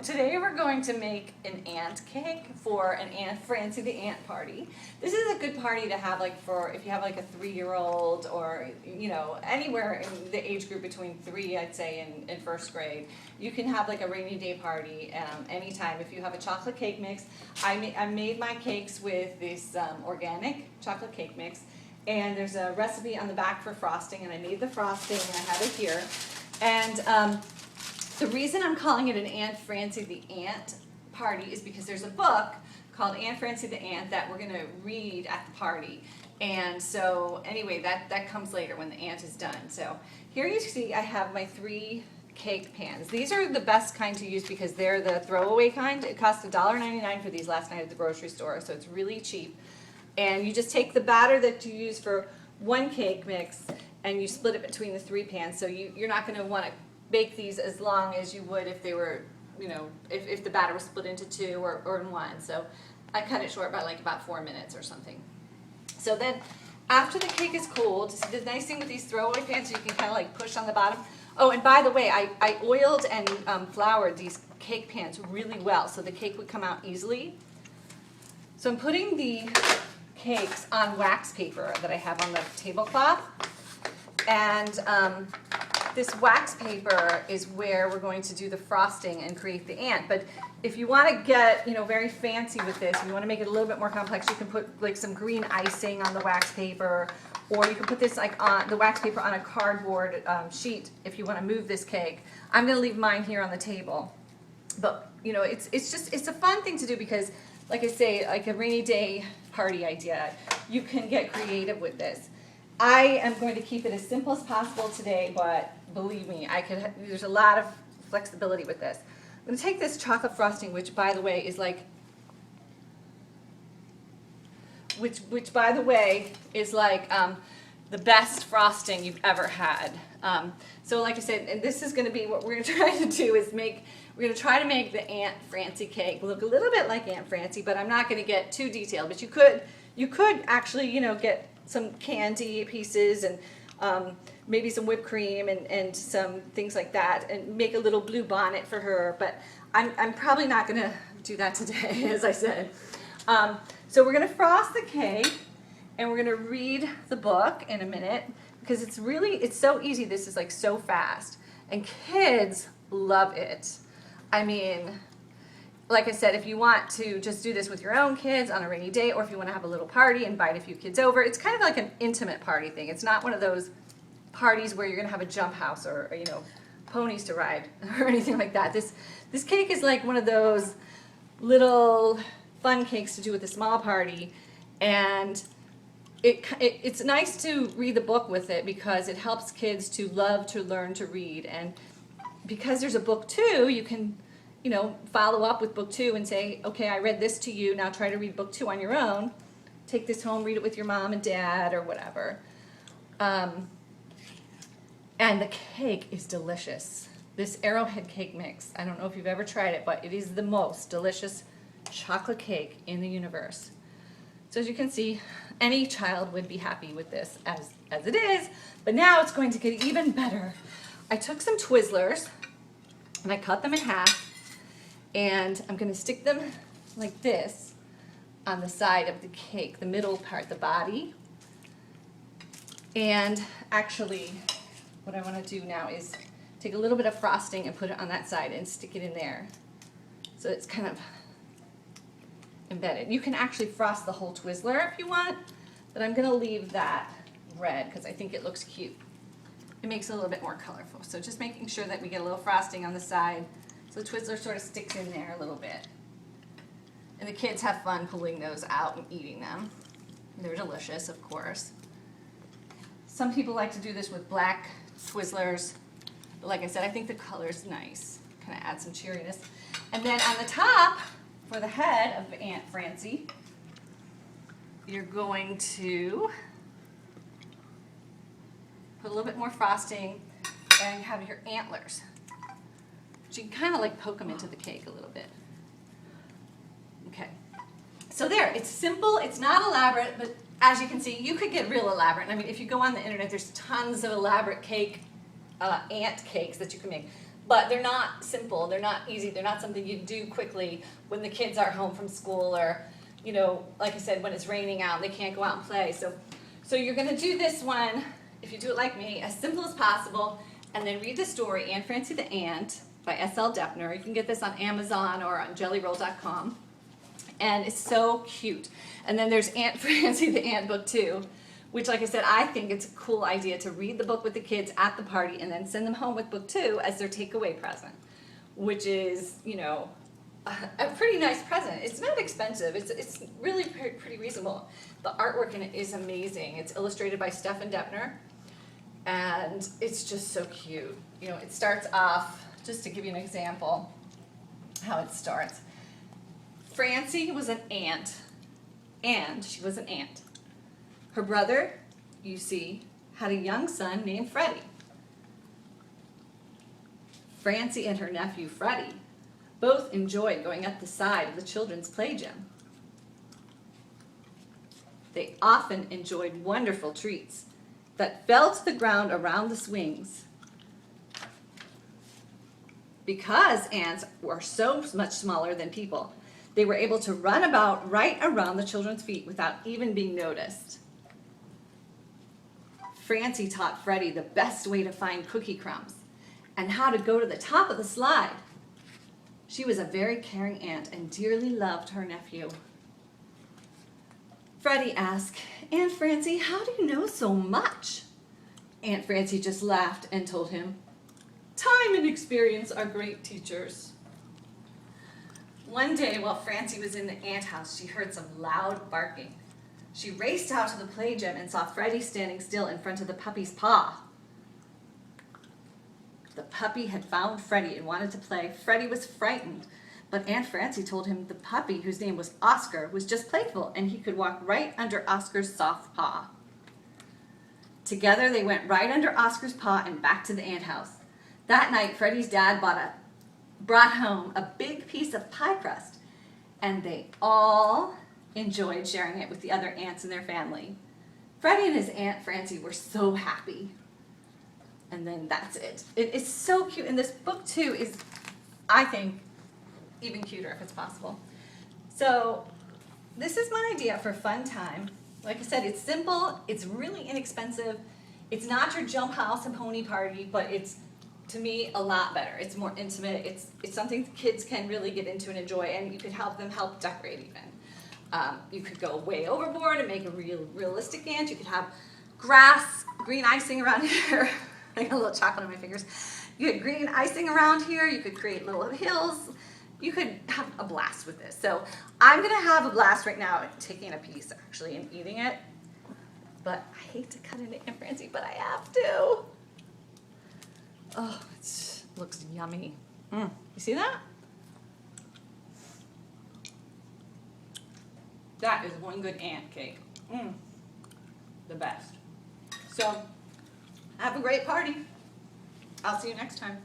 today we're going to make an ant cake for an Aunt Francie the ant party. This is a good party to have like for if you have like a 3-year-old or anywhere in the age group between 3 I'd say in first grade. You can have like a rainy day party anytime. If you have a chocolate cake mix, I made my cakes with this organic chocolate cake mix, and there's a recipe on the back for frosting, and I made the frosting and I have it here. And the reason I'm calling it an Aunt Francie the Ant party is because there's a book called Aunt Francie the Ant that we're going to read at the party. And so anyway, that comes later when the ant is done. So here you see I have my 3 cake pans. These are the best kind to use because they're the throwaway kind. It cost $1.99 for these last night at the grocery store, so it's really cheap. And you just take the batter that you use for 1 cake mix and you split it between the 3 pans. So you're not going to want to bake these as long as you would if they were, if the batter was split into 2 or in 1. So I cut it short by like about 4 minutes or something. So then after the cake is cooled, the nice thing with these throwaway pans, you can kind of like push on the bottom. Oh, and by the way, I oiled and floured these cake pans really well so the cake would come out easily. So I'm putting the cakes on wax paper that I have on the tablecloth. And this wax paper is where we're going to do the frosting and create the ant. But if you want to get, very fancy with this, and you want to make it a little bit more complex, you can put like some green icing on the wax paper, or you can put this like on the wax paper on a cardboard sheet if you want to move this cake. I'm going to leave mine here on the table. But it's a fun thing to do because, like I say, like a rainy day party idea, you can get creative with this. I am going to keep it as simple as possible today, but believe me, there's a lot of flexibility with this. I'm going to take this chocolate frosting, which by the way is like, the best frosting you've ever had. So like I said, and this is going to be what we're going to try to do is we're going to try to make the Aunt Francie cake look a little bit like Aunt Francie, but I'm not going to get too detailed. But you could actually, get some candy pieces and maybe some whipped cream and some things like that, and make a little blue bonnet for her. But I'm probably not going to do that today, as I said. So we're going to frost the cake, and we're going to read the book in a minute because it's so easy. This is like so fast, and kids love it. I mean, like I said, if you want to just do this with your own kids on a rainy day, or if you want to have a little party, invite a few kids over, it's kind of like an intimate party thing. It's not one of those parties where you're going to have a jump house or ponies to ride or anything like that. This cake is like one of those little fun cakes to do with a small party, and it's nice to read the book with it because it helps kids to love to learn to read. And because there's a book 2, you can follow up with book 2 and say, okay, I read this to you, now try to read book 2 on your own. Take this home, read it with your mom and dad or whatever. And the cake is delicious. This Arrowhead cake mix, I don't know if you've ever tried it, but it is the most delicious chocolate cake in the universe. So as you can see, any child would be happy with this as it is, but now it's going to get even better. I took some Twizzlers and I cut them in half, and I'm going to stick them like this on the side of the cake, the middle part, the body. And actually, what I want to do now is take a little bit of frosting and put it on that side and stick it in there. So it's kind of embedded. You can actually frost the whole Twizzler if you want, but I'm going to leave that red because I think it looks cute. It makes it a little bit more colorful. So just making sure that we get a little frosting on the side so the Twizzler sort of sticks in there a little bit. And the kids have fun pulling those out and eating them. They're delicious, of course. Some people like to do this with black Twizzlers. But like I said, I think the color's nice. Kind of add some cheeriness. And then on the top, for the head of Aunt Francie, you're going to put a little bit more frosting and you have your antlers. So you can kind of like poke them into the cake a little bit. Okay. So there, it's simple, it's not elaborate, but as you can see, you could get real elaborate. I mean, if you go on the internet, there's tons of elaborate cake ant cakes that you can make. But they're not simple, they're not easy, they're not something you do quickly when the kids are home from school or, you know, like I said, when it's raining out, they can't go out and play. So you're gonna do this one, if you do it like me, as simple as possible, and then read the story, Aunt Francie the Ant by S.L. Deppner. You can get this on Amazon or on jellyroll.com. And it's so cute. And then there's Aunt Francie the Ant book too, which, like I said, I think it's a cool idea to read the book with the kids at the party and then send them home with book 2 as their takeaway present, which is, you know, a pretty nice present. It's not expensive. It's really pretty reasonable. The artwork in it is amazing. It's illustrated by Stefan Deppner, and it's just so cute. You know, it starts off, just to give you an example, how it starts. Francie was an ant, and she was an ant. Her brother, you see, had a young son named Freddie. Francie and her nephew Freddie both enjoyed going up the side of the children's play gym. They often enjoyed wonderful treats that fell to the ground around the swings. Because ants were so much smaller than people, they were able to run about right around the children's feet without even being noticed. Francie taught Freddie the best way to find cookie crumbs and how to go to the top of the slide. She was a very caring aunt and dearly loved her nephew. Freddie asked, "Aunt Francie, how do you know so much?" Aunt Francie just laughed and told him, "Time and experience are great teachers." One day while Francie was in the ant house, she heard some loud barking. She raced out to the play gym and saw Freddie standing still in front of the puppy's paw. The puppy had found Freddie and wanted to play. Freddie was frightened, but Aunt Francie told him the puppy, whose name was Oscar, was just playful and he could walk right under Oscar's soft paw. Together they went right under Oscar's paw and back to the ant house. That night, Freddie's dad brought home a big piece of pie crust, and they all enjoyed sharing it with the other ants in their family. Freddie and his Aunt Francie were so happy. And then that's it. It is so cute. And this book, too, is, I think, even cuter if it's possible. So this is my idea for fun time. Like I said, it's simple. It's really inexpensive. It's not your jump house and pony party, but it's, to me, a lot better. It's more intimate. It's something kids can really get into and enjoy, and you could help them decorate even. You could go way overboard and make a realistic ant. You could have grass, green icing around here. I got a little chocolate on my fingers. You had green icing around here. You could create little hills. You could have a blast with this. So I'm going to have a blast right now taking a piece, actually, and eating it. But I hate to cut into Aunt Francie, but I have to. Oh, it looks yummy. You see that? That is one good ant cake. The best. So, have a great party. I'll see you next time.